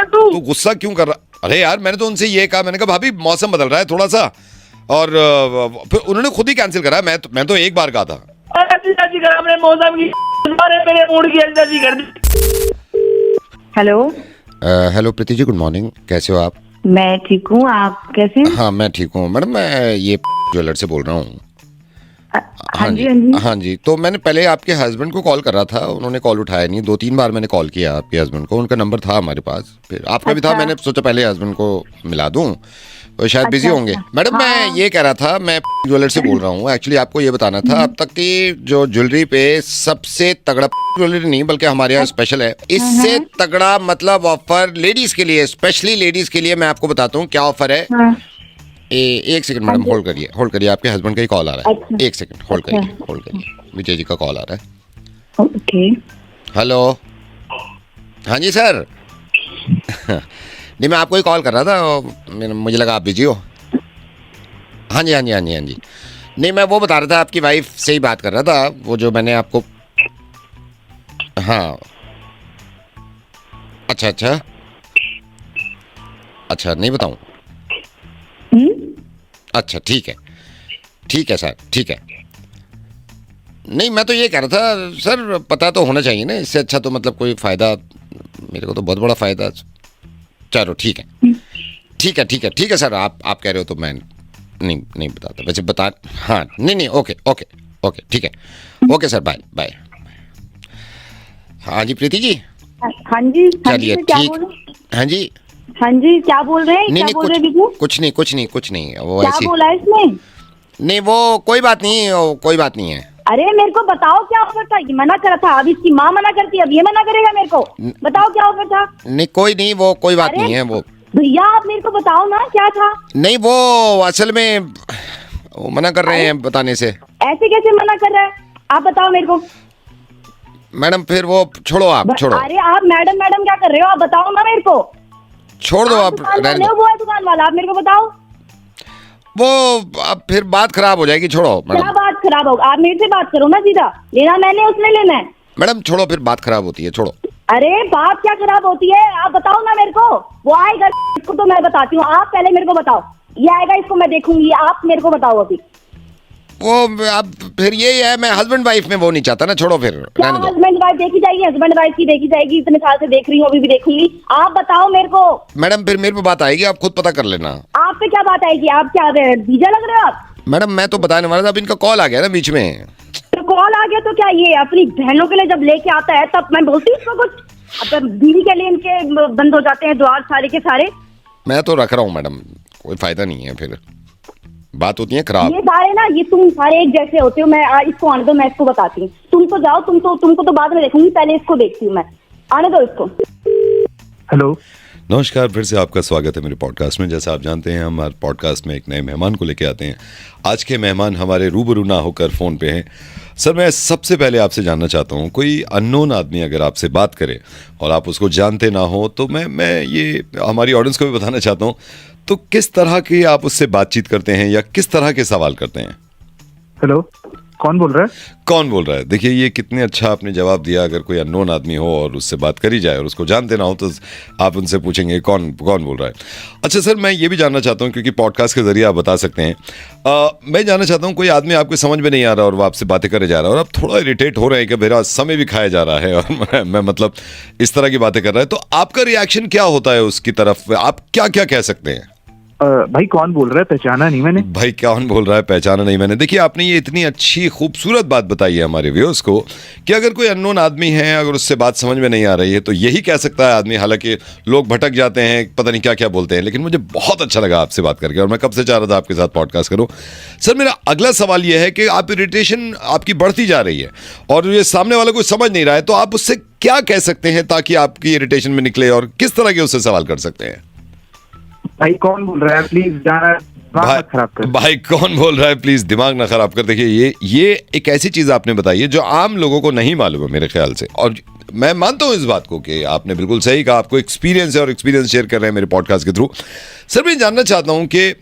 क्या तू गुस्सा क्यों कर रहा? अरे यार मैंने तो उनसे ये कहा, मैंने कहा भाभी मौसम बदल रहा है थोड़ा सा, और फिर उन्होंने खुद ही कैंसिल करा। मैं तो एक बार कहा था। अपने मौसम की मेरे मूड की अंदर कर दी। Hello hello Preeti ji, good morning, कैसे हो आप? मैं ठीक हूँ, आप कैसे हैं? हाँ मैं ठीक हूँ मैडम, मैं ये ज्वेलर से बोल रहा हूँ। हाँ जी हाँ जी। हाँ जी, तो मैंने पहले आपके हस्बैंड को कॉल कर रहा था, उन्होंने कॉल उठाया नहीं। 2-3 बार मैंने कॉल किया आपके हस्बैंड को, उनका नंबर था हमारे पास, फिर आपका भी था। अच्छा। मैंने सोचा पहले हस्बैंड को मिला दूं, तो शायद बिजी अच्छा, होंगे। अच्छा। मैडम मैं ये कह रहा था, मैं ज्वेलर से बोल रहा हूँ। एक्चुअली आपको ये बताना था, अब तक की जो ज्वेलरी पे सबसे तगड़ा ज्वेलरी नहीं बल्कि हमारे यहाँ स्पेशल है, इससे तगड़ा मतलब ऑफर लेडीज के लिए, स्पेशली लेडीज के लिए मैं आपको बताता हूँ क्या ऑफर है। हाँ, एक सेकंड मैडम, होल्ड करिए, आपके हस्बैंड का ही कॉल आ रहा है। अच्छा। एक सेकंड होल्ड करिए, विजय जी का कॉल आ रहा है। ओके। हेलो, हाँ जी सर। नहीं मैं आपको ही कॉल कर रहा था, मुझे लगा आप बिजी हो। हाँ जी हाँ जी हाँ जी हाँ जी। नहीं मैं वो बता रहा था, आपकी वाइफ से ही बात कर रहा था, वो जो मैंने आपको। हाँ अच्छा अच्छा अच्छा, नहीं बताऊँ? अच्छा ठीक है सर, ठीक है। नहीं मैं तो ये कह रहा था सर, पता तो होना चाहिए ना, इससे अच्छा तो मतलब कोई फ़ायदा, मेरे को तो बहुत बड़ा फ़ायदा। चलो ठीक है सर, आप कह रहे हो तो मैं नहीं बताता, वैसे बता। हाँ नहीं ओके ठीक है, ओके सर, बाय। हाँ जी प्रीति जी। हाँ जी हाँ जी, चलिए सर, क्या ठीक। बोल रहे? हाँ जी। हाँ जी, क्या बोल रहे हैं? नहीं क्या बोल रहे हैं बिजू? कुछ नहीं, वो क्या ऐसी। बोला है इसने? नहीं वो कोई बात नहीं है। अरे मेरे को बताओ क्या ऑफर था? ये मना करा था, अब इसकी माँ मना करती है, अब ये मना करेगा मेरे को? बताओ क्या ऑफर था? नहीं वो कोई बात अरे नहीं है वो। भैया आप मेरे को बताओ ना क्या था? नहीं वो असल में वो मना कर रहे हैं बताने से। ऐसे कैसे मना कर रहा है? आप बताओ मेरे को। मैडम फिर वो छोड़ो, आप छोड़ो। अरे आप मैडम क्या कर रहे हो? आप बताओ ना मेरे को। छोड़ दो आप, दुकान रहने वाले हो, दो। वो है दुकान वाला, आप मेरे को बताओ। वो अब फिर बात खराब हो जाएगी, छोड़ो क्या मैडम। बात खराब होगा? आप मेरे से बात करो ना सीधा, लेना मैंने उसने लेना है। मैडम छोड़ो, फिर बात खराब होती है, छोड़ो। अरे बात क्या खराब होती है? आप बताओ ना मेरे को। वो आएगा, इसको तो मैं बताती हूँ, आप पहले मेरे को बताओ। ये आएगा, इसको मैं देखूंगी, आप मेरे को बताओ अभी। वो अब फिर यही है, मैं हस्बैंड वाइफ में वो नहीं चाहता ना, छोड़ो फिर, क्या रहने दो। हस्बैंड वाइफ देखी जाएगी? हस्बैंड वाइफ की देखी जाएगी, इतने साल से देख रही हूँ, अभी भी देखूंगी। आप बताओ मेरे को। मैडम फिर मेरे पे बात आएगी, आप खुद पता कर लेना। आप पे क्या बात आएगी? आप क्या बीजा लग रहे हो आप? मैडम मैं तो बताने वाला था, अब इनका कॉल आ गया ना बीच में। तो कॉल आ गया तो क्या, ये अपनी बहनों के लिए जब लेके आता है तब मैं बोलती हूँ उसको कुछ। अब बीवी के लिए इनके बंद हो जाते हैं द्वार सारे के सारे। मैं तो रख रहा हूँ मैडम, कोई फायदा नहीं है, फिर बात होती है खराब। ये सारे ना, ये तुम सारे एक जैसे होते हो। मैं इसको आने दो, मैं इसको बताती हूँ। तुम तो जाओ, तुमको तो बाद में देखूंगी, पहले इसको देखती हूँ मैं। आने दो इसको। हेलो, नमस्कार, फिर से आपका स्वागत है मेरे पॉडकास्ट में। जैसा आप जानते हैं, हमारे पॉडकास्ट में एक नए मेहमान को लेके आते हैं। आज के मेहमान हमारे रूबरू ना होकर फ़ोन पे हैं। सर मैं सबसे पहले आपसे जानना चाहता हूँ, कोई अननोन आदमी अगर आपसे बात करे और आप उसको जानते ना हो, तो मैं ये हमारी ऑडियंस को भी बताना चाहता हूँ, तो किस तरह की आप उससे बातचीत करते हैं या किस तरह के सवाल करते हैं? हेलो, कौन बोल रहा है? देखिए ये कितने अच्छा आपने जवाब दिया। अगर कोई अननोन आदमी हो और उससे बात करी जाए और उसको जानते ना हो, तो आप उनसे पूछेंगे कौन बोल रहा है। अच्छा सर, मैं ये भी जानना चाहता हूँ, क्योंकि पॉडकास्ट के जरिए आप बता सकते हैं, मैं जानना चाहता हूँ, कोई आदमी आपको समझ में नहीं आ रहा और वो आपसे बातें करे जा रहा है और आप थोड़ा इरिटेट हो रहे हैं कि मेरा समय भी खाया जा रहा है और मैं मतलब इस तरह की बातें कर रहा है, तो आपका रिएक्शन क्या होता है उसकी तरफ? आप क्या कह सकते हैं? भाई कौन बोल रहा है? पहचाना नहीं मैंने। भाई कौन बोल रहा है? पहचाना नहीं मैंने। देखिए आपने ये इतनी अच्छी खूबसूरत बात बताई है हमारे व्यूअर्स को कि अगर कोई अननोन आदमी है, अगर उससे बात समझ में नहीं आ रही है, तो यही कह सकता है आदमी। हालांकि लोग भटक जाते हैं, पता नहीं क्या बोलते हैं, लेकिन मुझे बहुत अच्छा लगा आपसे बात करके और मैं कब से चाह रहा था आपके साथ पॉडकास्ट करूं। सर मेरा अगला सवाल यह है कि आप इरिटेशन आपकी बढ़ती जा रही है और ये सामने वाला कोई समझ नहीं रहा है, तो आप उससे क्या कह सकते हैं ताकि आपकी इरिटेशन में निकले, और किस तरह के उससे सवाल कर सकते हैं? भाई कौन बोल रहा है? प्लीज दिमाग खराब कर। भाई कौन बोल रहा है? प्लीज दिमाग ना खराब कर। देखिए ये एक ऐसी चीज आपने बताई है जो आम लोगों को नहीं मालूम है मेरे ख्याल से, और मैं मानता हूं इस बात को कि आपने बिल्कुल सही कहा, आपको एक्सपीरियंस है और एक्सपीरियंस शेयर कर रहे हैं मेरे पॉडकास्ट के थ्रू। सर मैं जानना चाहता हूं कि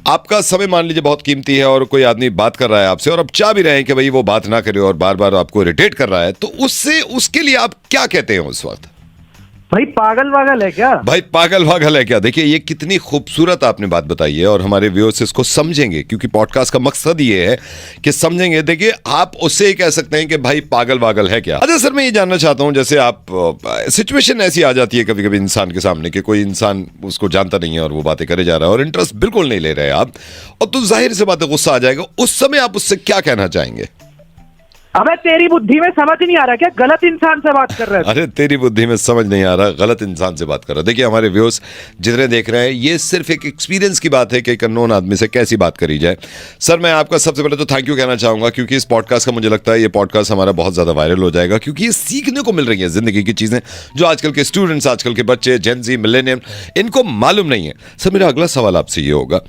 आपका समय मान लीजिए बहुत कीमती है और कोई आदमी बात कर रहा है आपसे और आप चाह भी रहे हैं कि भाई वो बात ना करे और बार बार आपको इरिटेट कर रहा है, तो उसके लिए आप क्या कहते हैं उस वक्त? भाई पागल वागल है क्या? भाई पागल वागल है क्या? देखिए ये कितनी खूबसूरत आपने बात बताई है और हमारे व्यूअर्स इसको समझेंगे, क्योंकि पॉडकास्ट का मकसद ये है कि समझेंगे। देखिए आप उससे ही कह सकते हैं कि भाई पागल वागल है क्या। अच्छा सर, मैं ये जानना चाहता हूं, जैसे आप सिचुएशन ऐसी आ जाती है कभी कभी इंसान के सामने कि कोई इंसान उसको जानता नहीं है और वो बातें करे जा रहा है और इंटरेस्ट बिल्कुल नहीं ले रहे आप, और तो जाहिर से बात है गुस्सा आ जाएगा। उस समय आप उससे क्या कहना चाहेंगे? अबे तेरी बुद्धि में समझ नहीं आ रहा क्या? गलत इंसान से बात कर रहे हैं। अरे तेरी बुद्धि में समझ नहीं आ रहा, गलत इंसान से बात कर रहा। देखिए हमारे व्यूअर्स जितने देख रहे हैं, ये सिर्फ एक एक्सपीरियंस की बात है कि एक अननोन आदमी से कैसी बात करी जाए। सर मैं आपका सबसे पहले तो थैंक यू कहना चाहूंगा, क्योंकि इस पॉडकास्ट का मुझे लगता है ये पॉडकास्ट हमारा बहुत ज्यादा वायरल हो जाएगा, क्योंकि ये सीखने को मिल रही है जिंदगी की चीजें जो आजकल के स्टूडेंट्स, आजकल के बच्चे, जेन ज़ी, मिलेनियम, इनको मालूम नहीं है। सर मेरा अगला सवाल आपसे ये होगा,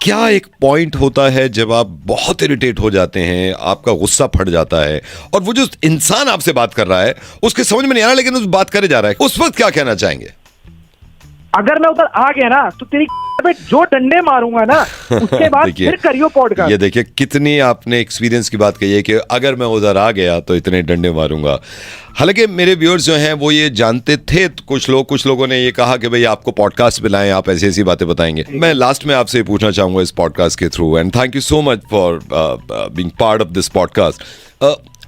क्या एक पॉइंट होता है जब आप बहुत इरिटेट हो जाते हैं, आपका गुस्सा फट जाता है और वो जो इंसान आपसे बात कर रहा है उसके समझ में नहीं आ रहा लेकिन उस बात करे जा रहा है, उस वक्त क्या कहना चाहेंगे? अगर मैं उधर आ गया ना तो तेरी पे जो डंडे मारूंगा ना, उसके बाद फिर करियो पॉडकास्ट। ये देखिए कितनी आपने एक्सपीरियंस की बात कही है कि अगर मैं उधर आ गया तो इतने डंडे मारूंगा। हालांकि मेरे व्यूअर्स जो हैं वो ये जानते थे, कुछ लोगों ने ये कहा कि भाई आपको पॉडकास्ट पे लाएं, आप ऐसी ऐसी बातें बताएंगे। मैं लास्ट में आपसे पूछना चाहूंगा इस पॉडकास्ट के through, and thank you so much for being part of this podcast.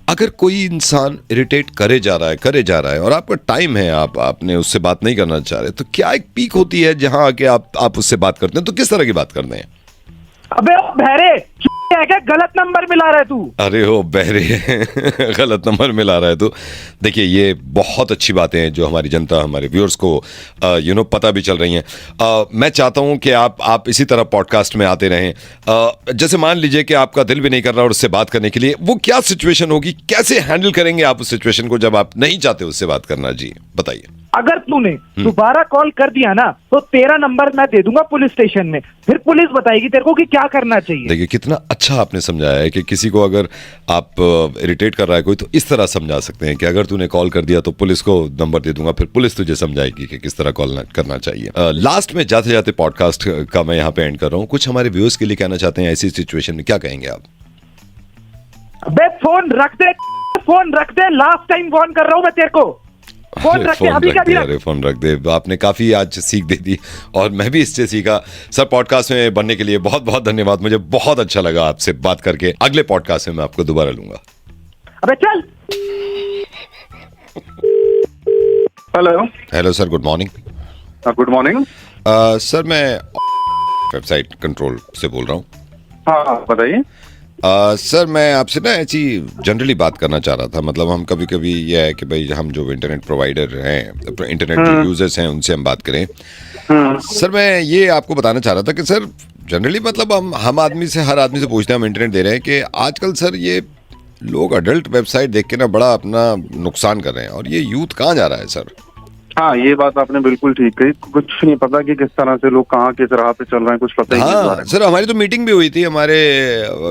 अगर कोई इंसान इरिटेट करे जा रहा है और आपका टाइम है, आपने उससे बात नहीं करना चाह रहे, तो क्या एक पीक होती है जहां आके आप उससे बात करते हैं, तो किस तरह की बात करते हैं? अबे बहरे है क्या? गलत नंबर मिला रहा है तू। अरे हो बहरे गलत नंबर मिला रहा है तू। देखिए ये बहुत अच्छी बातें हैं जो हमारी जनता, हमारे व्यूअर्स को पता भी चल रही हैं। मैं चाहता हूं कि आप इसी तरह पॉडकास्ट में आते रहें। जैसे मान लीजिए कि आपका दिल भी नहीं कर रहा और उससे बात करने के लिए, वो क्या सिचुएशन होगी, कैसे हैंडल करेंगे आप उस सिचुएशन को जब आप नहीं चाहते उससे बात करना? जी बताइए। अगर तूने दोबारा कॉल कर दिया ना तो तेरा नंबर मैं दे दूंगा पुलिस स्टेशन में, फिर पुलिस बताएगी तेरे को कि क्या करना चाहिए। देखिए कितना अच्छा आपने समझाया है कि किसी को अगर आप इरिटेट कर रहा है कोई, तो इस तरह समझा सकते हैं कि अगर तूने कॉल कर दिया तो पुलिस को नंबर दे दूंगा, फिर पुलिस तुझे समझाएगी कि किस तरह कॉल करना चाहिए। लास्ट में जाते जाते पॉडकास्ट का मैं यहाँ पे एंड कर रहा हूँ, कुछ हमारे व्यूअर्स के लिए कहना चाहते हैं ऐसी सिचुएशन में, क्या कहेंगे आप? अबे फोन रख दे, लास्ट टाइम फोन कर रहा हूँ मैं तेरे को। फोन रख दे, अभी क्या? अरे फोन रख दे। आपने काफी आज सीख दे दी और मैं भी इससे सीखा। सर पॉडकास्ट में बनने के लिए बहुत बहुत धन्यवाद, मुझे बहुत अच्छा लगा आपसे बात करके। अगले पॉडकास्ट में मैं आपको दोबारा लूंगा। अबे चल। Hello sir, good morning. Good morning sir मैं वेबसाइट कंट्रोल से बोल रहा हूँ। हाँ बताइए। सर मैं आपसे ना ऐसी जनरली बात करना चाह रहा था, मतलब हम कभी कभी ये है कि भाई हम जो इंटरनेट प्रोवाइडर हैं, इंटरनेट जो यूजर्स हैं, उनसे हम बात करें। सर मैं ये आपको बताना चाह रहा था कि सर जनरली मतलब हम आदमी से, हर आदमी से पूछते हैं, हम इंटरनेट दे रहे हैं, कि आजकल सर ये लोग अडल्ट वेबसाइट देख के ना बड़ा अपना नुकसान कर रहे हैं, और ये यूथ कहाँ जा रहा है सर? हाँ ये बात आपने बिल्कुल ठीक कही। कुछ नहीं पता कि किस तरह से लोग कहाँ किस राह पे चल रहे हैं, कुछ पता ही नहीं। हाँ सर, हमारी तो मीटिंग भी हुई थी, हमारे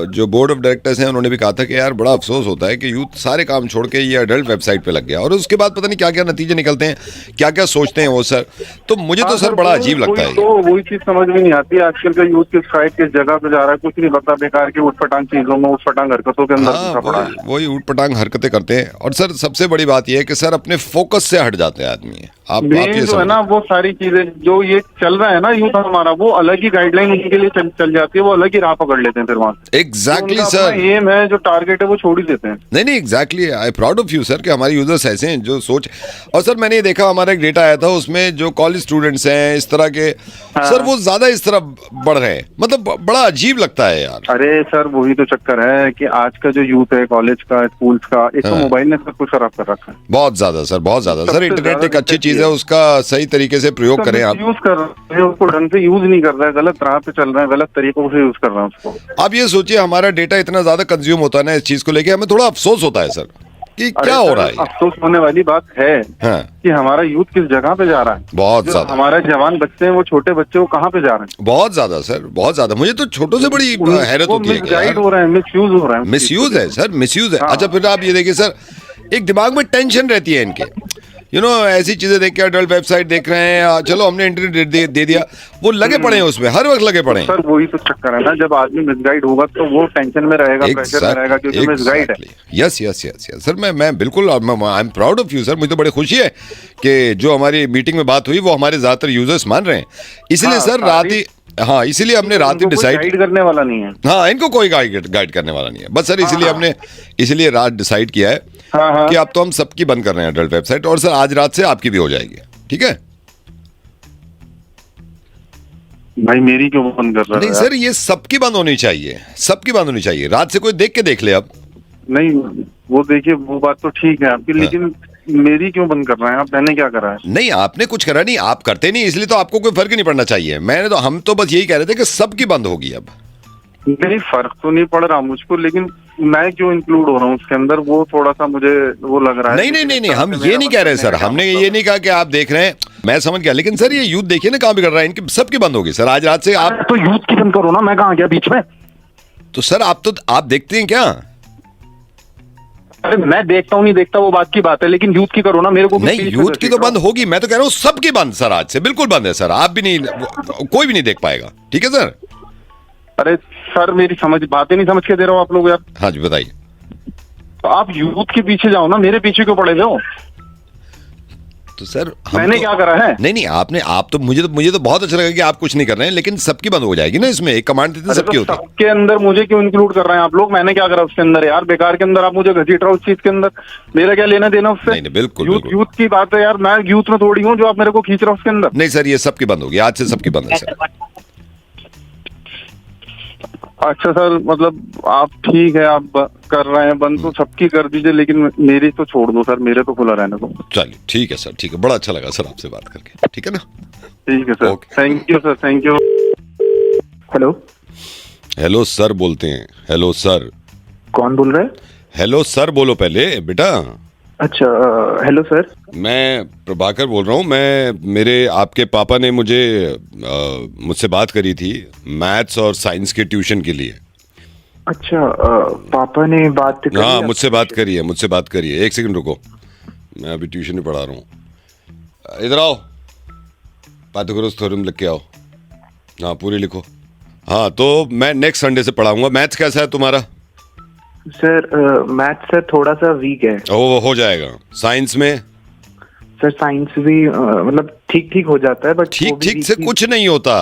जो बोर्ड ऑफ डायरेक्टर्स हैं उन्होंने भी कहा था कि यार बड़ा अफसोस होता है कि यूथ सारे काम छोड़ के ये अडल्ट वेबसाइट पे लग गया, और उसके बाद पता नहीं क्या क्या नतीजे निकलते हैं, क्या क्या सोचते हैं वो सर। तो मुझे तो सर बड़ा अजीब लगता है। तो वही चीज समझ में नहीं आती आजकल का यूथ किस साइड किस जगह पे जा रहा है, कुछ नहीं पता। बेकार की उठपटांग चीजों में, उठपटांग हरकतों के अंदर वही उठपटांग हरकतें करते हैं। और सर सबसे बड़ी बात यह है कि सर अपने फोकस से हट जाते हैं आदमी। आप ये जो है ना, वो सारी चीजें जो ये चल रहा है ना यूथ हमारा, वो अलग ही गाइडलाइन उनके लिए चल जाती है, वो अलग ही राह पकड़ लेते हैं फिर वहां से। एग्जैक्टली सर, एम है जो टारगेट है वो छोड़ ही देते हैं। नहीं exactly, I proud of you sir कि हमारे यूजर्स ऐसे हैं जो सोच। और सर मैंने ये देखा, हमारा एक डेटा आया था उसमें जो कॉलेज स्टूडेंट्स हैं इस तरह के, सर वो ज्यादा इस तरफ बढ़ रहे हैं, मतलब बड़ा अजीब लगता है यार। अरे सर वही तो चक्कर है कि आज का जो यूथ है, कॉलेज का, स्कूल्स का, एक तो मोबाइल ने सब कुछ खराब कर रखा है। बहुत ज्यादा सर, बहुत ज्यादा सर। इंटरनेट एक अच्छी चीज है, उसका सही तरीके से प्रयोग करें आप। यूज कर रहे हैं उसको, ढंग से यूज नहीं कर रहा है, गलत राह पे चल रहे हैं, गलत तरीकों से यूज कर रहे हैं उसको। आप ये सोचिए, हमारा डेटा इतना ज्यादा कंज्यूम होता है ना इस चीज को लेके, हमें थोड़ा अफसोस होता है सर कि क्या हो रहा है। अफसोस होने वाली बात है कि हमारा यूथ किस जगह पे जा रहा है। बहुत ज्यादा हमारे जवान बच्चे हैं, वो छोटे बच्चे, वो कहाँ पे जा रहे हैं? बहुत ज्यादा सर, बहुत ज्यादा। मुझे तो छोटों से बड़ी हैरत होती है। मिसगाइड हो रहे हैं, मिसयूज हो रहे हैं। मिसयूज है सर, मिसयूज है। अच्छा फिर आप ये देखिए सर, एक दिमाग में टेंशन रहती है इनके, यू नो ऐसी चीजें देख के अडल्ट वेबसाइट देख रहे हैं, चलो हमने इंटरनेट दे दिया, वो लगे पड़े हैं उसमें, हर वक्त लगे पड़े हैं। सर वही तो चक्कर है ना, जब आदमी मिसगाइड होगा तो वो टेंशन में रहेगा, प्रेशर में रहेगा क्योंकि मिसगाइड है। Yes yes yes yes sir, मैं बिल्कुल I am proud of you sir, मुझे तो बड़ी खुशी है कि जो हमारी मीटिंग में बात हुई वो हमारे ज्यादातर यूजर्स मान रहे हैं, इसलिए सर रात ही, हाँ इसीलिए हमने रात ही डिसाइड, गाइड करने वाला नहीं है, हाँ इनको कोई गाइड करने वाला नहीं है बस सर, इसीलिए हमने इसीलिए रात डिसाइड किया है कि अब तो हम सबकी बंद कर रहे हैं अडल्ट वेबसाइट, और सर आज रात से आपकी भी हो जाएगी, ठीक है? भाई मेरी क्यों बंद कर रहा है? नहीं सर, ये सबकी बंद होनी चाहिए, सबकी बंद होनी चाहिए, रात से कोई देख के देख ले। अब नहीं वो देखिए वो बात तो ठीक है आपकी, लेकिन मेरी क्यों बंद कर रहे हैं आप? मैंने क्या करा है? नहीं आपने कुछ करा नहीं, आप करते नहीं, इसलिए तो आपको कोई फर्क ही नहीं पड़ना चाहिए। हम तो बस यही कह रहे थे कि सबकी बंद होगी अब। नहीं फर्क तो नहीं पड़ रहा मुझको, लेकिन मैं क्यों इंक्लूड हो रहा हूँ उसके अंदर, वो थोड़ा सा मुझे वो लग रहा है। नहीं, हम ये नहीं कह रहे सर, हमने ये नहीं कहा कि आप देख रहे हैं, मैं समझ गया, लेकिन सर ये यूथ देखिए ना कहाँ बिगड़ रहा है, इनकी सबकी बंद होगी सर आज रात से। आप तो यूथ की बंद करो ना, मैं कहाँ गया बीच में? तो सर आप देखते हैं क्या? अरे मैं देखता हूँ नहीं देखता वो बात की बात है, लेकिन यूथ की करो ना, मेरे को भी नहीं यूथ की तो बंद होगी, मैं तो कह रहा हूँ सबकी बंद सर, आज से बिल्कुल बंद है सर, आप भी नहीं, कोई भी नहीं देख पाएगा, ठीक है सर? अरे सर मेरी बातें नहीं समझ के दे रहा हूँ आप लोग यार। हाँ जी बताइए। तो आप यूथ के पीछे जाओ ना, मेरे पीछे क्यों पड़े हो? तो सर मैंने क्या करा है? नहीं आप तो मुझे तो बहुत अच्छा लगा कि आप कुछ नहीं कर रहे हैं, लेकिन सबकी बंद हो जाएगी ना, इसमें एक कमांड देते सबकी होती है। सबके अंदर मुझे क्यों इंक्लूड कर रहे हैं आप लोग? मैंने क्या करा उसके अंदर यार? बेकार के अंदर आप मुझे घसीट रहे हो उस चीज के अंदर, मेरा क्या लेना देना उससे? नहीं बिल्कुल यूथ की बात है यार, मैं यूथ में थोड़ी हूँ जो आप मेरे को खींच रहे हो उसके अंदर। नहीं सर ये सबकी बंद होगी, आज से सबकी बंद है सर। अच्छा सर, मतलब आप ठीक है, आप कर रहे हैं बंद तो सबकी कर दीजिए, लेकिन मेरी तो छोड़ दो सर, मेरे तो खुला रहने दो। चलिए ठीक है सर, ठीक है, बड़ा अच्छा लगा सर आपसे बात करके, ठीक है ना? ठीक है sir, thank you sir, thank you. Hello sir बोलते हैं, हेलो सर। कौन बोल रहा है? हेलो सर बोलो पहले बेटा। अच्छा हेलो सर। मैं प्रभाकर बोल रहा हूँ, मेरे आपके पापा ने मुझसे बात करी थी मैथ्स और साइंस के ट्यूशन के लिए। अच्छा पापा ने बात करी? हाँ मुझसे बात करी है, एक सेकंड रुको, मैं अभी ट्यूशन में पढ़ा रहा हूँ। इधर आओ, पाइथागोरस थ्योरम लिख के आओ। हाँ पूरी लिखो। हाँ तो मैं नेक्स्ट संडे से पढ़ाऊंगा। मैथ्स कैसा है तुम्हारा? सर मैथ्स सर थोड़ा सा वीक है। वो हो जाएगा। साइंस में? सर साइंस भी मतलब ठीक ठीक हो जाता है, बट ठीक से कुछ नहीं होता,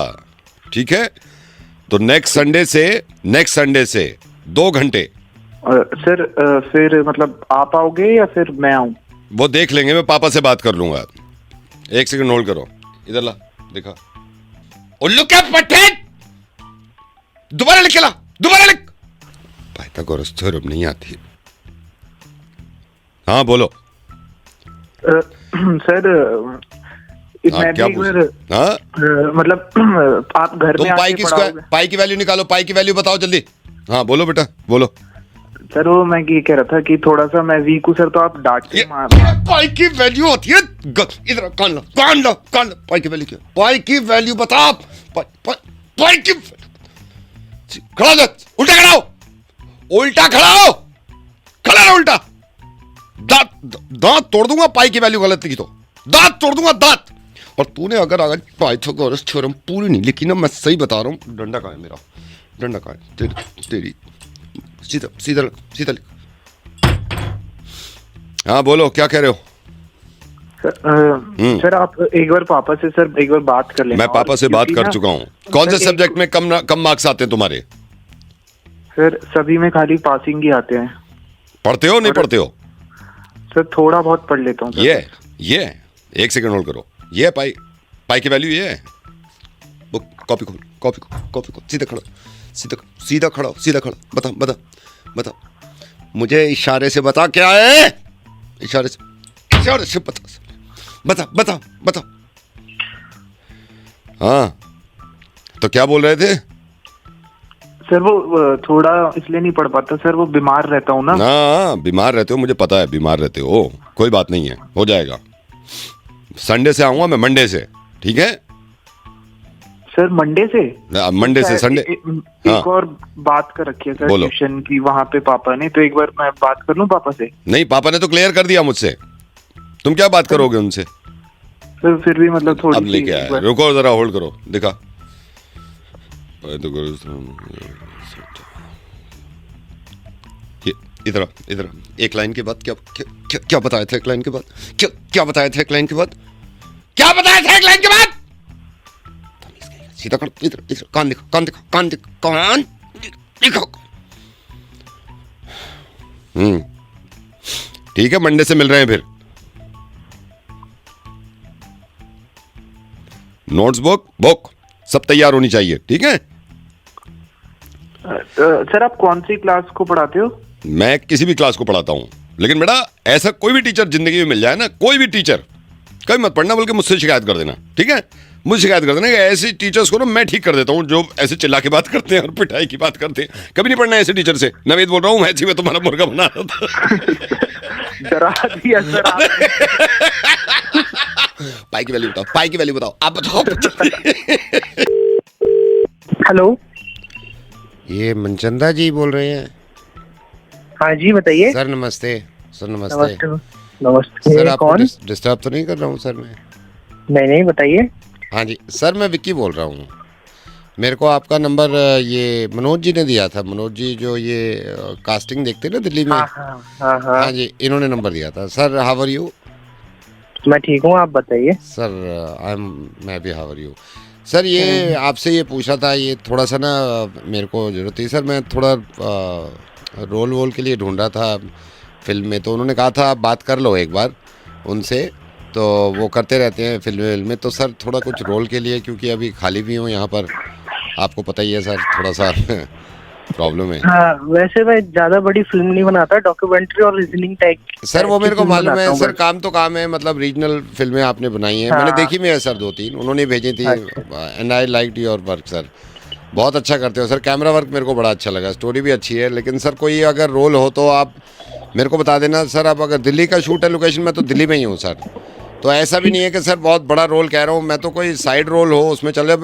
ठीक है? तो नेक्स्ट संडे से 2 घंटे। सर फिर मतलब आप आओगे या फिर मैं आऊं? वो देख लेंगे, मैं पापा से बात कर लूंगा। एक सेकंड होल्ड करो, इधर ला, देखा उल्लू क्या पट्टे, दोबारा लिख, दोबारा लिख। पाइथागोरस थ्योरम नहीं आती। हाँ बोलो। सर हाँ, क्या हाँ? मतलब आप घर में तुम पाई की वैल्यू निकालो, पाई की वैल्यू बताओ जल्दी। हाँ बोलो बेटा बोलो। सर वो मैं ये कह रहा था कि थोड़ा सा मैं वीक हूँ सर, तो आप डांट के मार। पाई की वैल्यू होती है, इधर कान लो पाई की वैल्यू क्या? पाई की वैल्यू बताओ। पाई की खड़ा दो, उल्टा खड़ा हो, उल्टा खड़ा हो, खड़ा रहो उल्टा। दांत तोड़ दूंगा पाई की वैल्यू गलत लिखी तो, दांत तोड़ दूंगा दांत। और तूने अगर पाइथागोरस थ्योरम पूरी नहीं लिखी ना, मैं सही बता रहा हूँ। डंडा कहाँ है मेरा? डंडा कहाँ है? तेरी सीधा लिख। हाँ बोलो, क्या कह रहे हो? सर आप एक बार पापा से सर एक बार बात कर लेना। मैं पापा से बात कर चुका हूँ। कौन से सब्जेक्ट में कम मार्क्स आते हैं तुम्हारे? सर सभी में खाली पासिंग ही आते हैं। पढ़ते हो नहीं पढ़ते हो? सर थोड़ा बहुत पढ़ लेता हूँ। ये एक सेकंड होल्ड करो। ये पाई की वैल्यू ये है। बुक कॉपी खोल, सीधा खड़ा बता। मुझे इशारे से बता क्या है, इशारे से बता। हाँ तो क्या बोल रहे थे? सर वो थोड़ा इसलिए नहीं पढ़ पाता सर, वो बीमार रहता हूँ ना। बीमार रहते हो, मुझे पता है बीमार रहते हो, कोई बात नहीं है, हो जाएगा। संडे से आऊंगा मैं, मंडे से, ठीक है सर? मंडे से संडे। एक और बात कर रखी है सर ट्यूशन की, वहाँ पे पापा ने, तो एक बार मैं बात कर लूँ पापा से? नहीं, पापा ने तो क्लियर कर दिया मुझसे तुम क्या बात करोगे उनसे? सर फिर भी मतलब थोड़ी अब लेके आया, रुको जरा, होल्ड करो, दिखा। ये इधर इधर, एक लाइन के बाद क्या क्या क्या, क्या बताया था? एक लाइन के बाद क्या क्या बताया था? एक लाइन के बाद क्या बताया था? एक लाइन के बाद सीधा कर, इधर इधर, कान दिखा, कान दिखा, कान दिखा, कान दिखा। ठीक है, मंडे से मिल रहे हैं फिर। नोट्स बुक सब तैयार होनी चाहिए, ठीक है? सर आप कौन सी क्लास को पढ़ाते हो? मैं किसी भी क्लास को पढ़ाता हूं, लेकिन बेटा ऐसा कोई भी टीचर जिंदगी में मिल जाए ना, कोई भी टीचर, कभी मत पढ़ना, बल्कि मुझसे शिकायत कर देना, ठीक है? मुझे शिकायत कर देना कि ऐसे टीचर्स को ना मैं ठीक कर देता हूं जो ऐसे चिल्ला के बात करते हैं और पिटाई की बात करते हैं। कभी नहीं पढ़ना ऐसे टीचर से। नवेद बोल रहा हूं, ऐसे में तुम्हारा मुर्गा बना रहा था। डरा दिया सर आपने। पाई की वैल्यू बताओ, पाई की वैल्यू बताओ, आप बताओ। हेलो, ये मनचंदा जी बोल रहे हैं? हाँ जी बताइए। सर नमस्ते। सर नमस्ते। नमस्ते नमस्ते। सर आपको कौन? डिस्टर्ब तो नहीं कर रहा हूँ सर मैं? नहीं बताइए। हाँ जी सर, मैं विक्की बोल रहा हूँ। मेरे को आपका नंबर ये मनोज जी ने दिया था। मनोज जी जो ये कास्टिंग देखते हैं ना दिल्ली में। हाँ। हाँ जी, इन्होंने नंबर दिया था। Sir how are you? मैं ठीक हूँ, आप बताइए। सर मैं भी हाउ आर यू? सर ये आपसे ये पूछा था, ये थोड़ा सा ना मेरे को जरूरत थी सर। मैं थोड़ा रोल वोल के लिए ढूंढ रहा था फिल्म में, तो उन्होंने कहा था आप बात कर लो एक बार उनसे, तो वो करते रहते हैं फिल्म में। तो सर थोड़ा कुछ रोल के लिए, क्योंकि अभी खाली भी हूँ यहाँ पर, आपको पता ही है सर, थोड़ा सा प्रॉब्लम है। हाँ, वैसे मैं ज्यादा बड़ी फिल्म नहीं बनाता, डॉक्यूमेंट्री और रीजनिंग टाइप। सर वो मेरे को मालूम है सर, काम तो काम है, मतलब रीजनल फिल्में आपने बनाई हैं। मैंने देखी भी है सर, 2-3 उन्होंने भेजी थी, and I liked your work sir. बहुत अच्छा करते हो सर, कैमरा वर्क मेरे को बड़ा अच्छा लगा, स्टोरी भी अच्छी है। लेकिन सर कोई अगर रोल हो तो आप मेरे को बता देना सर। अब अगर दिल्ली का शूट है लोकेशन में, तो दिल्ली में ही हूँ सर। तो ऐसा भी नहीं है कि सर बहुत बड़ा रोल कह रहा हूँ मैं, तो कोई साइड रोल हो उसमें चले।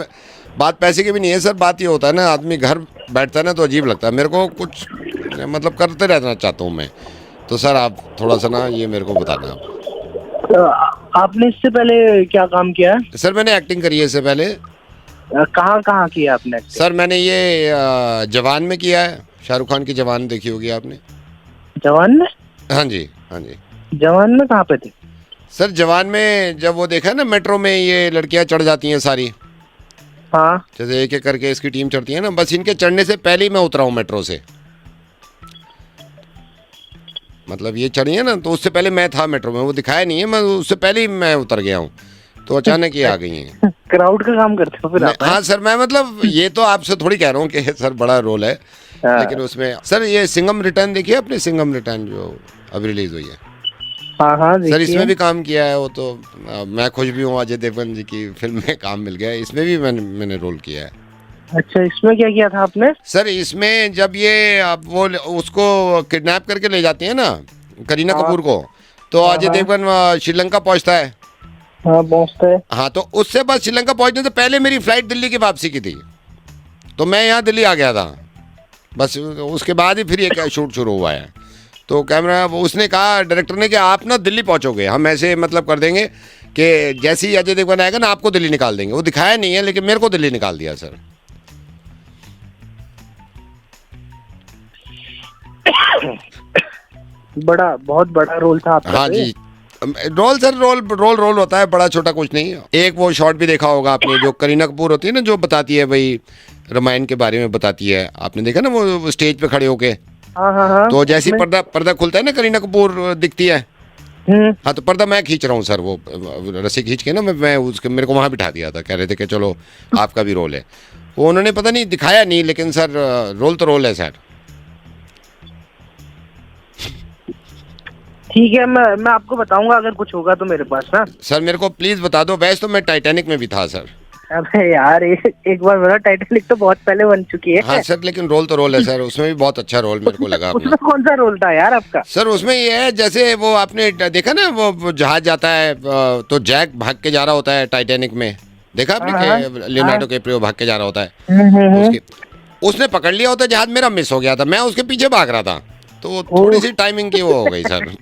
बात पैसे की भी नहीं है सर, बात ये होता है ना, आदमी घर बैठता है ना तो अजीब लगता है। मेरे को कुछ मतलब करते रहना चाहता हूँ मैं। तो सर आप थोड़ा सा ना ये मेरे को बताना आप। आपने इससे पहले क्या काम किया है? सर मैंने एक्टिंग करी है इससे पहले। कहाँ किया आपने? सर मैंने ये जवान में किया है, शाहरुख खान की जवान देखी होगी आपने? जवान में? हाँ जी, हाँ जी। जवान में कहाँ पे थे? सर जवान में जब वो देखा ना मेट्रो में ये लड़कियां चढ़ जाती हैं सारी, हाँ। जैसे एक एक करके इसकी टीम चढ़ती है ना, बस इनके चढ़ने से पहले ही मैं उतरा हूँ मेट्रो से। मतलब ये चढ़ी है ना, तो उससे पहले मैं था मेट्रो में, वो दिखाया नहीं है, मैं उससे पहले ही मैं उतर गया हूँ। तो अचानक ये आ गई हैं। क्राउड का काम करते हो फिर आप? हाँ सर, मैं मतलब ये तो आपसे थोड़ी कह रहा हूँ कि सर बड़ा रोल है, लेकिन उसमें सर ये सिंघम रिटर्न देखिए आपने? सिंघम रिटर्न जो अभी रिलीज हुई है। हाँ सर इसमें भी काम किया है वो, तो मैं खुश भी हूँ, अजय देवगन जी की फिल्म में काम मिल गया है, इसमें भी मैंने रोल किया है। अच्छा, इसमें क्या किया था आपने? सर इसमें जब ये वो उसको किडनैप करके ले जाती है ना करीना कपूर को, तो अजय देवगन श्रीलंका पहुंचता है। हाँ पहुंचता है। हाँ, तो उससे बस श्रीलंका पहुंचने से पहले मेरी फ्लाइट दिल्ली की वापसी की थी, तो मैं यहाँ दिल्ली आ गया था। बस उसके बाद ही फिर ये शूट शुरू हुआ है। तो कैमरा उसने कहा डायरेक्टर ने कि आप ना दिल्ली पहुंचोगे, हम ऐसे मतलब कर देंगे कि जैसे ही अजय देवगन आएगा ना आपको दिल्ली निकाल देंगे। वो दिखाया नहीं है, लेकिन मेरे को दिल्ली निकाल दिया सर। बहुत बड़ा रोल था आपका। हाँ जी, रोल सर, रोल होता है, बड़ा छोटा कुछ नहीं। एक वो शॉट भी देखा होगा आपने, जो करीना कपूर होती है ना, जो बताती है भाई रामायण के बारे में बताती है, आपने देखा ना वो स्टेज पे खड़े होके। हाँ। तो जैसे पर्दा खुलता है ना, करीना कपूर दिखती है। हाँ, तो पर्दा मैं खींच रहा हूँ सर, वो रस्सी खींच के ना मैं उसके, मेरे को वहाँ बिठा दिया था, कह रहे थे कि चलो आपका भी रोल है। वो उन्होंने पता नहीं दिखाया नहीं, लेकिन सर रोल तो रोल है सर। ठीक है, मैं आपको बताऊंगा अगर कुछ होगा तो मेरे पास ना। सर मेरे को प्लीज बता दो। वैसे तो मैं टाइटैनिक में भी था सर। अबे यार, एक बार मेरा टाइटैनिक तो बहुत पहले बन चुकी है। हाँ सर, लेकिन रोल तो रोल है सर, उसमें भी बहुत अच्छा रोल मेरे को लगा। उसमें कौन सा रोल था यार आपका? सर उसमें ये है, जैसे वो आपने देखा ना, वो जहाज जाता है तो जैक भाग के जा रहा होता है टाइटैनिक में, देखा आपने? लियोनार्डो कैप्रियो भाग के जा रहा होता है, उसने पकड़ लिया होता है जहाज, मेरा मिस हो गया था, मैं उसके पीछे भाग रहा था, तो थोड़ी सी टाइमिंग की वो हो गई सर।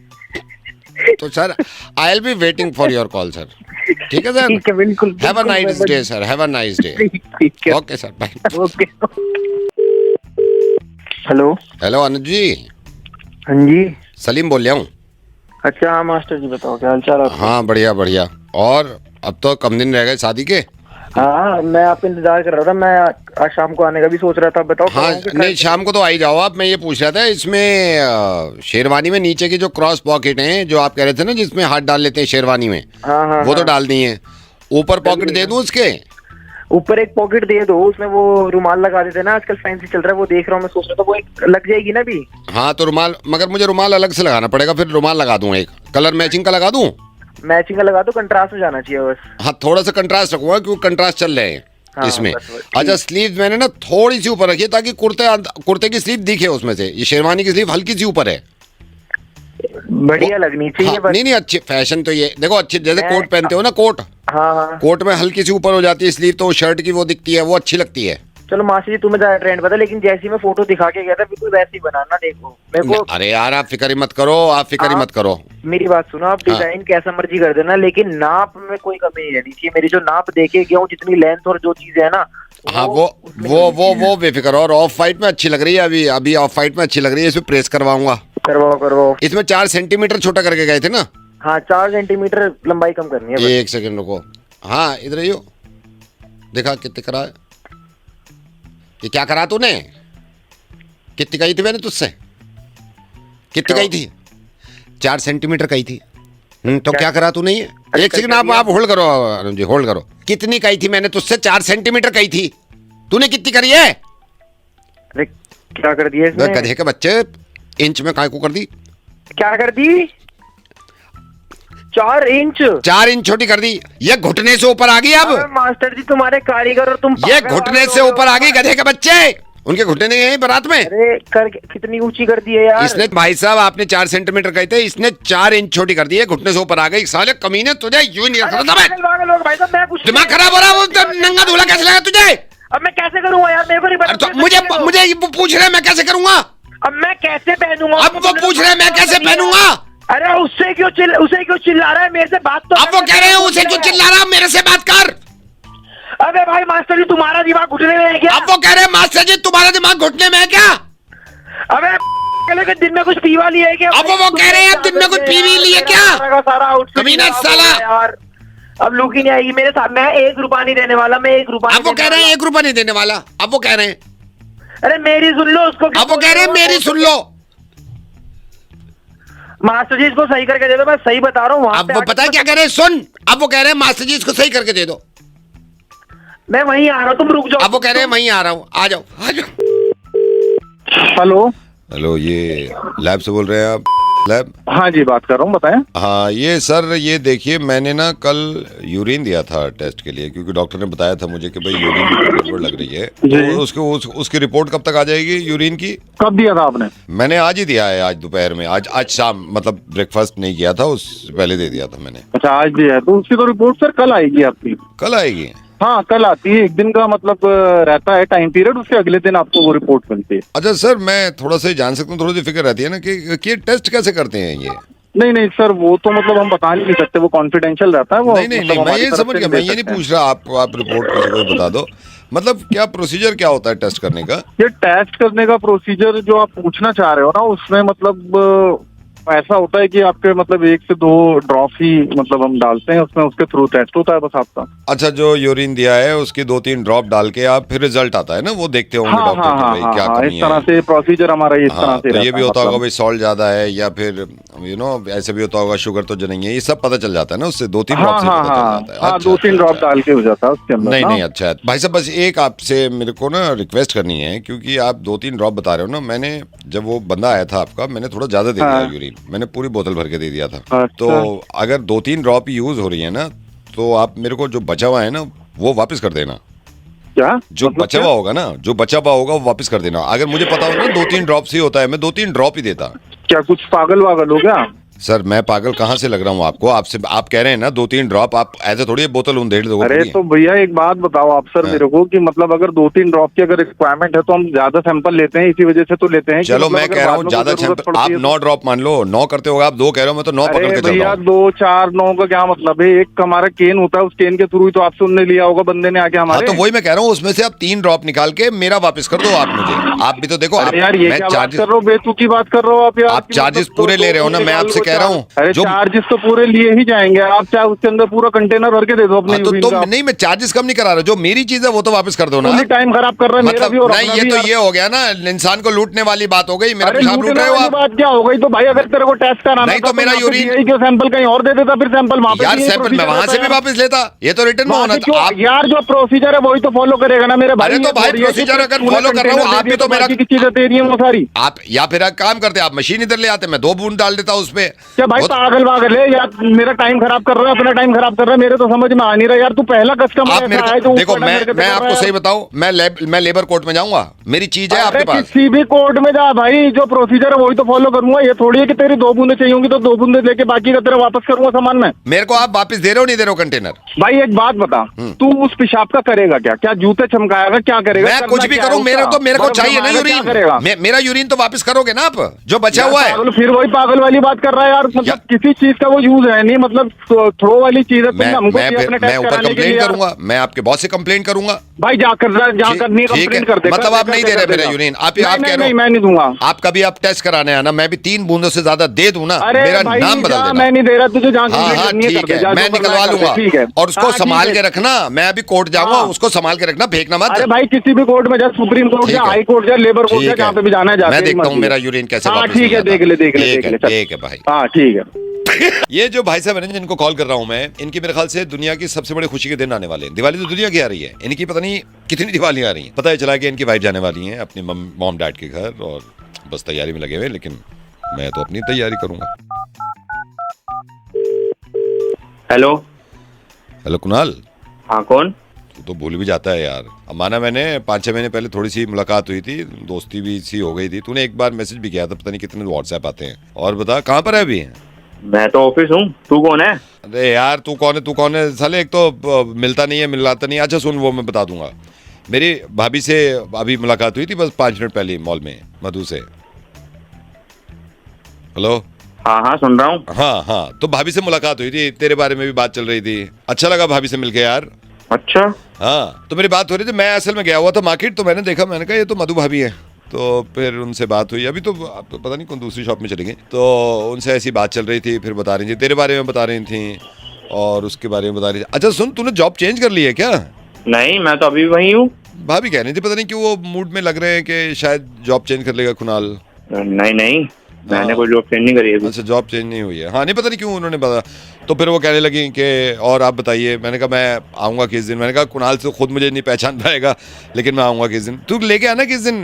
तो sir I will be waiting for your call sir. ठीक है सर, ठीक है, बिल्कुल have a nice day sir, have a nice day. ठीक है, okay sir, bye. Okay. Hello. Hello Anuj ji, हाँ जी। सलीम बोल रहा हूँ। अच्छा हाँ मास्टर जी, बताओ क्या हाल चाल है? हाँ बढ़िया बढ़िया। और अब तो कम दिन रह गए शादी के। हाँ मैं आपका इंतजार कर रहा था, मैं आज शाम को आने का भी सोच रहा था। बताओ हाँ नहीं, शाम को तो आ ही जाओ आप। मैं ये पूछ रहा था, इसमें शेरवानी में नीचे की जो क्रॉस पॉकेट हैं, जो आप कह रहे थे ना जिसमें हाथ डाल लेते हैं शेरवानी में, हाँ, वो तो डाल दी है। ऊपर पॉकेट दे दूं उसके? ऊपर एक पॉकेट दे दो, उसमें वो रुमाल लगा देते हैं ना, आजकल फैंसी चल रहा है, वो देख रहा हूँ मैं। सोच रहा था वो एक लग जाएगी ना भी। हाँ तो रुमाल, मगर मुझे रुमाल अलग से लगाना पड़ेगा। फिर रुमाल लगा दूं, एक कलर मैचिंग का लगा दूं। मैचिंग का लगा दो, कंट्रास्ट हो जाना चाहिए बस। हाँ थोड़ा सा कंट्रास्ट रखूंगा क्योंकि कंट्रास्ट चल रहे हैं हाँ, इसमें। बस, अच्छा स्लीव मैंने ना थोड़ी सी ऊपर रखी है ताकि कुर्ते की स्लीव दिखे उसमें से। ये शेरवानी की स्लीव हल्की सी ऊपर है, बढ़िया लगनी चाहिए हाँ, बस। नहीं अच्छी फैशन तो ये देखो, अच्छी जैसे कोट पहनते हो ना, कोट, हाँ हाँ, कोट में हल्की सी ऊपर हो जाती है स्लीव, तो शर्ट की वो दिखती है, वो अच्छी लगती है। चलो मास्टर जी तुम्हें ज्यादा ट्रेंड पता, लेकिन जैसी मैं फोटो दिखा के गया था बिल्कुल वैसी बनाना। देखो मेरे को, अरे यार आप फिक्र ही मत करो, आप फिक्र ही मत करो। मेरी बात सुनो, आप डिजाइन कैसा मर्जी कर देना, लेकिन नाप में कोई कमी नहीं रहनी चाहिए। मेरी जो नाप देके गया हूँ, जितनी लेंथ और जो चीज है ना, हाँ वो बेफिक्र। और ऑफ वाइट में अच्छी लग रही है, अभी ऑफ वाइट में अच्छी लग रही है। इसमें प्रेस करवाऊंगा। करवाओ। इसमें 4 सेंटीमीटर छोटा करके गए थे ना? हाँ 4 सेंटीमीटर लंबाई कम करनी है बस। एक सेकंड रुको। हाँ इधर ही हो, देखा कितने करा है? ये क्या करा तूने? कितनी कही थी मैंने तुझसे? कितनी कही थी? 4 सेंटीमीटर कही थी। तो क्या करा तूने ये? एक सेकंड आप होल्ड करो अरुण जी, होल्ड करो। कितनी कही थी मैंने तुझसे? 4 सेंटीमीटर कही थी। तूने कितनी करी है? अरे क्या कर दिया इसने? गधे के बच्चे, इंच में काय को कर दी? क्या कर दी? 4 इंच? 4 इंच छोटी कर दी। ये घुटने से ऊपर आ गई अब। मास्टर जी तुम्हारे कारीगर और तुम ये घुटने से ऊपर आ गई गधे के बच्चे। उनके घुटने नहीं है बारात में। अरे कर कितनी ऊंची कर दी है यार। इसने, भाई साहब आपने 4 सेंटीमीटर कही थे, इसने 4 इंच छोटी कर दी है, घुटने से ऊपर आ गई। साले कमीने, तुझे यूं नहीं रखता था मैं। भाई साहब मैं कुछ दिमाग खराब हो रहा है। वो नंगा धूला कैसे लगा तुझे? अब मैं कैसे करूंगा यार, मेरे को नहीं पता। तो मुझे वो पूछ रहे हैं मैं कैसे करूंगा? अब मैं कैसे पहनूंगा? अब वो पूछ रहे हैं मैं कैसे पहनूंगा? अरे उसे क्यों चिल्ला रहा है? मेरे से बात तो। अब वो कह रहे हैं उसे क्यों चिल्ला रहा, मेरे से बात कर। अबे भाई मास्टर जी तुम्हारा दिमाग घुटने में है क्या? अब वो कह रहे हैं मास्टर जी तुम्हारा दिमाग घुटने में है क्या? अबे दिन में कुछ पीवा लिया है क्या? अब वो कह रहे हैं दिन में कुछ पीवी लिए क्या? सारा आउटफिट कमीना साला यार, अब लुक ही नहीं आएगी मेरे साथ। मैं 1 रुपया नहीं देने वाला, मैं 1 रुपया। अब वो कह रहे हैं 1 रुपया नहीं देने वाला। अब वो कह रहे हैं, अरे मेरी सुन लो उसको। अब वो कह रहे हैं मेरी सुन लो। मास्टर जी इसको सही करके दे दो, मैं सही बता रहा हूँ। अब वो पता है क्या कह रहे हैं, सुन। अब वो कह रहे हैं मास्टर जी इसको सही करके दे दो। मैं वहीं आ रहा हूँ, तुम रुक जाओ। अब वो कह रहे हैं वहीं आ रहा हूँ, आ जाओ आ जाओ। हेलो। हेलो, ये लैब से बोल रहे हैं आप? लैब? हाँ जी बात कर रहा हूँ, बताएं। हाँ ये सर, ये देखिए मैंने ना कल यूरिन दिया था टेस्ट के लिए, क्योंकि डॉक्टर ने बताया था मुझे कि भाई यूरिन में गड़बड़ लग रही है। तो उसकी रिपोर्ट कब तक आ जाएगी यूरिन की? कब दिया था आपने? मैंने आज ही दिया है, आज दोपहर में। आज शाम, मतलब ब्रेकफास्ट नहीं किया था, उससे पहले दे दिया था मैंने। अच्छा आज दिया है, तो उसकी तो रिपोर्ट सर कल आएगी आपकी। कल आएगी? हाँ कल आती है, 1 दिन का मतलब रहता है टाइम पीरियड, उसके अगले दिन आपको वो रिपोर्ट मिलती है। अच्छा सर, मैं थोड़ा सा जान सकता हूँ, थोड़ी सी फिक्र रहती है ना कि टेस्ट कैसे करते हैं ये? नहीं सर, वो तो मतलब हम बता नहीं सकते, वो कॉन्फिडेंशियल रहता है वो। नहीं, मैं ये समझ गया, मैं ये नहीं पूछ रहा। आप रिपोर्ट किसी को बता दो। मतलब क्या प्रोसीजर क्या होता है टेस्ट करने का? ये टेस्ट करने का प्रोसीजर जो आप पूछना चाह रहे हो ना, उसमें मतलब ऐसा होता है कि आपके मतलब 1 से 2 ड्रॉप ही मतलब हम डालते हैं उसमें, उसके थ्रू टेस्ट होता है बस आपका। अच्छा, जो यूरिन दिया है उसकी 2-3 ड्रॉप डाल के आप फिर रिजल्ट आता है ना, वो देखते होंगे डॉक्टर कि भाई क्या कमी है। इस तरह से प्रोसीजर हमारा इस तरह से। तो ये भी होता होगा भाई सॉल्ट ज्यादा है, या फिर ऐसे भी होता होगा शुगर तो नहीं है, ये सब पता चल जाता है ना उससे। 2-3 ड्रॉप से पता चल जाता है। हाँ 2-3 ड्रॉप डाल के हो जाता है उसके अंदर। नहीं अच्छा है भाई साहब, बस एक आपसे मेरे को ना रिक्वेस्ट करनी है, क्योंकि आप 2-3 ड्रॉप बता रहे हो ना। मैंने जब वो बंदा आया था आपका, मैंने थोड़ा ज्यादा दे दिया यूरिन, मैंने पूरी बोतल भर के दे दिया था। अच्छा। तो अगर 2-3 ड्रॉप यूज हो रही है ना, तो आप मेरे को जो बचा हुआ है ना वो वापस कर देना। क्या जो मतलब बचा हुआ होगा ना, जो बचा हुआ होगा वो वापस कर देना। अगर मुझे पता हो ना 2-3 ड्रॉप से होता है, मैं 2-3 ड्रॉप ही देता। क्या कुछ पागल वागल हो गया? सर मैं पागल कहाँ से लग रहा हूँ आपको? आपसे आप कह रहे हैं ना 2-3 ड्रॉप, आप ऐसे थोड़ी बोतल डेढ़ दो। अरे तो भैया एक बात बताओ आप सर मेरे को कि मतलब अगर 2-3 ड्रॉप की अगर रिक्वायरमेंट है तो हम ज्यादा सैंपल लेते हैं, इसी वजह से तो लेते हैं। चलो मैं कह रहा हूँ ज्यादा सैंपल, आप 9 ड्रॉप मान लो, 9 करते होगा, आप 2 कह रहे हो, मैं तो 9 पकड़ के चल रहा भैया हूँ। 2-4 9 का क्या मतलब है? एक हमारा केन होता है, उस केन के थ्रू ही तो आपसे उनने लिया होगा बंदे ने आके हाँ हमारे। तो वही मैं कह रहा हूँ, उसमें से आप 3 ड्रॉप निकाल के मेरा वापस कर दो आप मुझे। आप भी तो देखो, अरे यार ये मैं क्या बात चार्जेस, कर रहे हो? बेतुकी बात कर रहे हो आप यार। आप चार्जेस पूरे ले रहे हो ना, मैं आपसे कह रहा हूँ। अरे चार्जेस तो पूरे लिए ही जाएंगे, आप चाहे उसके अंदर पूरा कंटेनर भर के दे दो अपने तो नहीं, मैं चार्जेस कम नहीं करा रहा, जो मेरी चीज है वो तो वापस कर दो ना। टाइम खराब कर रहे हैं मेरा भी और नहीं, अपना ये भी तो यार। ये हो गया ना, इंसान को लूटने वाली बात हो गई। मेरा अरे पेशाब लूट लूटने रहे हो वाली आप। बात क्या हो गई? तो भाई अगर तेरे को टेस्ट कराना नहीं था तो मेरा यहाँ पे यूरिन- DI के सैंपल कहीं और दे देता, फिर सैंपल वहाँ पे यार यही सैंपल मैं procedure वहां से भी रहता है। वापस लेता, ये तो रिटर्न में वहाँ होना से था। क्यों? आप यार जो प्रोसीजर है वही तो फॉलो करेगा ना मेरे भाई। अरे तो ये भाई थोड़ी है कि प्रोसीजर अगर तूने follow कर रहा हूँ, कंटेनर आप दे भी दिया तो मेरा- बाकी की चीजें तेरी हैं वो सारी। आप या फिर एक काम करते, आप मशीन इधर ले आते, मैं 2 बूंद डाल देता उस पे। क्या भाई पागल है यार? मेरा टाइम खराब कर रहा है, अपना टाइम खराब कर रहा है, मेरे तो समझ में आ नहीं रहा यार। तू पहला कस्टमर आप मेरे ऐसा है को जो देखो, ऊपर मेरे को मैं कर रहा आपको है सही यार। बताऊं, मैं लेबर कोर्ट में जाऊंगा, मेरी चीज है आपके अरे पास। किसी भी कोर्ट में जा भाई, जो प्रोसीजर है वही तो फॉलो करूंगा। ये थोड़ी है कि तेरी 2 बूंदे चाहिए होंगी तो 2 बूंदे लेके बाकी का तेरा वापस करूंगा सामान में। मेरे को आप वापस दे रहे हो नहीं दे रहे हो कंटेनर? भाई एक बात बता, तू उस पेशाब का करेगा क्या? क्या जूते चमकाएगा? क्या करेगा? मैं करना कुछ भी क्या है करूं, मेरे उसका? को चाहिए ना क्या करेगा? यूरिन। मेरा यूरिन तो वापस करोगे ना आप, जो बचा यार हुआ है। पागल, फिर वही पागल वाली बात कर रहा है यार। मतलब किसी चीज का वो यूज है नहीं, मतलब थ्रो वाली चीज है। तुमने हमको दिया अपने मैं टेस्ट ऊपर कराने के कंप्लेन लिए यार। करूंगा, मैं आपके बॉस से कंप्लेन करूंगा। भाई जाकर करनी है ठीक है, कंप्लेंट कर दे। मतलब आप नहीं दे रहे मेरा यूरिन, आप कह रहे नहीं, हो मैं नहीं दूंगा। आप कभी आप टेस्ट कराने आना, मैं भी 3 बूंदों से ज्यादा दे दूं ना, अरे मेरा भाई नाम बदल जा, देना। मैं नहीं दे रहा तुझे, जहाँ हाँ कंप्लेंट हाँ करनी है ठीक कर दे, है, जा, मैं जो करना निकलवा है कर दे, लूंगा। ठीक है। और उसको हाँ, ठीक संभाल है। के रखना, मैं अभी कोर्ट जाऊंगा, हाँ। उसको संभाल के रखना, फेंकना मत। अरे भाई किसी भी कोर्ट में जा, सुप्रीम कोर्ट ठीक जा, है। हाई कोर्ट जा, लेबर कोर्ट जा, ठीक जहाँ है। पे भी जाना है जा। मैं तेरी देखता हूँ मर्जी मेरा है। यूरिन कैसे हाँ वापस ठीक है, नहीं देख ले आता। देख ले ठीक देख ले, है, चल। ठीक है भाई। हाँ ठीक है। ये जो भाई साहब हैं जिनको कॉल कर रहा हूं मैं, इनकी मेरे ख्याल से दुनिया की सबसे बड़ी खुशी के दिन आने वाले हैं। दिवाली तो दुनिया की आ रही है, इनकी पता नहीं कितनी दिवालियां आ रही हैं। पता ही चला कि इनकी वाइफ जाने वाली हैं अपने मॉम डैड के घर, और बस तैयारी में लगे हुए, लेकिन मैं तो अपनी तैयारी करूंगा। हेलो। हेलो कुणाल। हाँ कौन? तू तो भूल भी जाता है यार। अब माना मैंने 5-6 महीने पहले थोड़ी सी मुलाकात हुई थी, दोस्ती भी सी हो गई थी, तूने एक बार मैसेज भी किया था, पता नहीं कितने व्हाट्सएप आते हैं। और बता कहाँ पर है अभी? मैं तो ऑफिस हूँ, तू कौन है? अरे यार तू कौन है साले, एक तो मिलता नहीं है, मिलाता नहीं है। अच्छा सुन, वो मैं बता दूंगा, मेरी भाभी से अभी मुलाकात हुई थी बस 5 मिनट पहले मॉल में, मधु से। हेलो। हाँ हाँ सुन रहा हूँ। हाँ तो भाभी से मुलाकात हुई थी, तेरे बारे में भी बात चल रही थी। अच्छा लगा भाभी से मिलके यार। अच्छा। हाँ तो मेरी बात हो रही थी, मैं असल में गया हुआ था मार्केट, तो मैंने देखा, मैंने कहा ये तो मधु भाभी है। तो फिर उनसे बात हुई, अभी तो पता नहीं कौन दूसरी शॉप में चली गई, तो उनसे ऐसी बात चल रही थी, फिर बता रही थी तेरे बारे में, बता रही थी और उसके बारे में बता रही थी। अच्छा सुन, तूने जॉब चेंज कर ली है क्या? नहीं, मैं तो अभी वही हूँ। भाभी कह रही थी, पता नहीं क्यों वो मूड में लग रहे हैं कि शायद जॉब चेंज कर लेगा कुणाल। नहीं, मैंने हाँ। कोई जॉब चेंज नहीं करी अभी। अच्छा जॉब चेंज नहीं हुई है? हाँ नहीं पता नहीं क्यों उन्होंने बता। तो फिर वो कहने लगी कि और आप बताइए। मैंने कहा मैं आऊँगा किस दिन। मैंने कहा कुणाल से खुद मुझे नहीं पहचान पाएगा, लेकिन मैं आऊँगा किस दिन। तू लेके आना किस दिन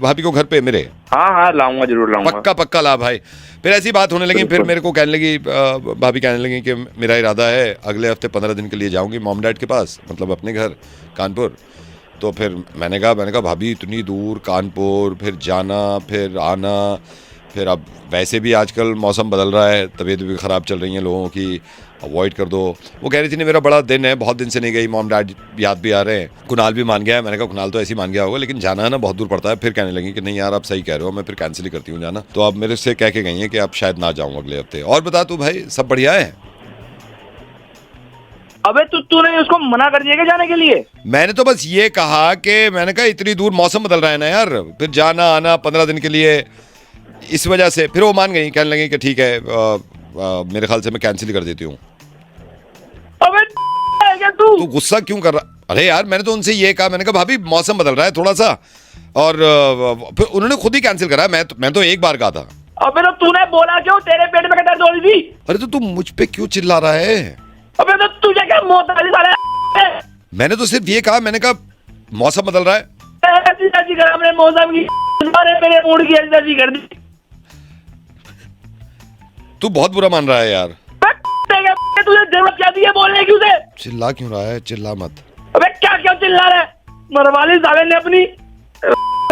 भाभी को घर पे मेरे। हाँ लाऊंगा, जरूर लाऊंगा। पक्का ला भाई। फिर ऐसी बात होने लगी, फिर मेरे को कहने लगी, भाभी कहने लगी कि मेरा इरादा है अगले हफ्ते 15 दिन के लिए जाऊँगी मॉम डैड के पास, मतलब अपने घर कानपुर। तो फिर मैंने कहा भाभी इतनी दूर कानपुर, फिर जाना फिर आना, फिर अब वैसे भी आजकल मौसम बदल रहा है, तबीयत भी ख़राब चल रही है लोगों की, अवॉइड कर दो। वो कह रही थी नहीं मेरा बड़ा दिन है, बहुत दिन से नहीं गई, मॉम डैड याद भी आ रहे हैं। कुणाल भी मान गया है। मैंने कहा कुणाल तो ऐसे ही मान गया होगा, लेकिन जाना है ना बहुत दूर पड़ता है। फिर कहने लगी कि नहीं यार आप सही कह रहे हो, मैं फिर कैंसिल ही करती हूँ जाना। तो अब मेरे से कह के गई हैं कि आप शायद ना जाऊँ अगले हफ्ते। और बता तू भाई, सब बढ़िया है? अबे तूने उसको मना कर दिया क्या जाने के लिए? मैंने तो बस ये कहा कि मैंने कहा इतनी दूर मौसम बदल रहा है ना यार, फिर जाना आना 15 दिन के लिए, इस वजह से। फिर वो मान गई, कहने लगी कि ठीक है मेरे ख्याल से मैं कैंसिल ही कर देती हूँ। अबे क्या तू गुस्सा क्यों कर रहा? अरे यार मैंने तो उनसे ये कहा, मैंने कहा भाभी मौसम बदल रहा है थोड़ा सा, और फिर उन्होंने खुद ही कैंसिल करा। मैं तो एक बार कहा था। अबे तो तूने बोला क्यों? तेरे पेट में क्या दर्द हो रही थी? अरे तो तू मुझ पे क्यों चिल्ला रहा है? अबे तो तुझे क्या मौत आ रही साले? मैंने तो सिर्फ ये कहा, मैंने कहा मौसम बदल रहा है। ऐसी कर हमने मौसम की सारे मेरे मूड की ऐसी कर दी। तू बहुत बुरा मान रहा है यार। तुझे जरूरत क्या थी बोलने की उसे? चिल्ला क्यों रहा है? चिल्ला मत। अबे क्या क्या चिल्ला रहा है? मरवाली साले ने अपनी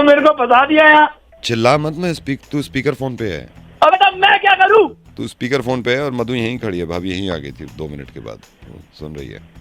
मेरे को फंसा दिया यार। चिल्ला मत। मैं तू स्पीकर फोन पे है। अबे तब मैं क्या करूं? तू स्पीकर फोन पे है और मधु यहीं खड़ी है, भाभी यहीं आ गई थी 2 मिनट के बाद, सुन रही है।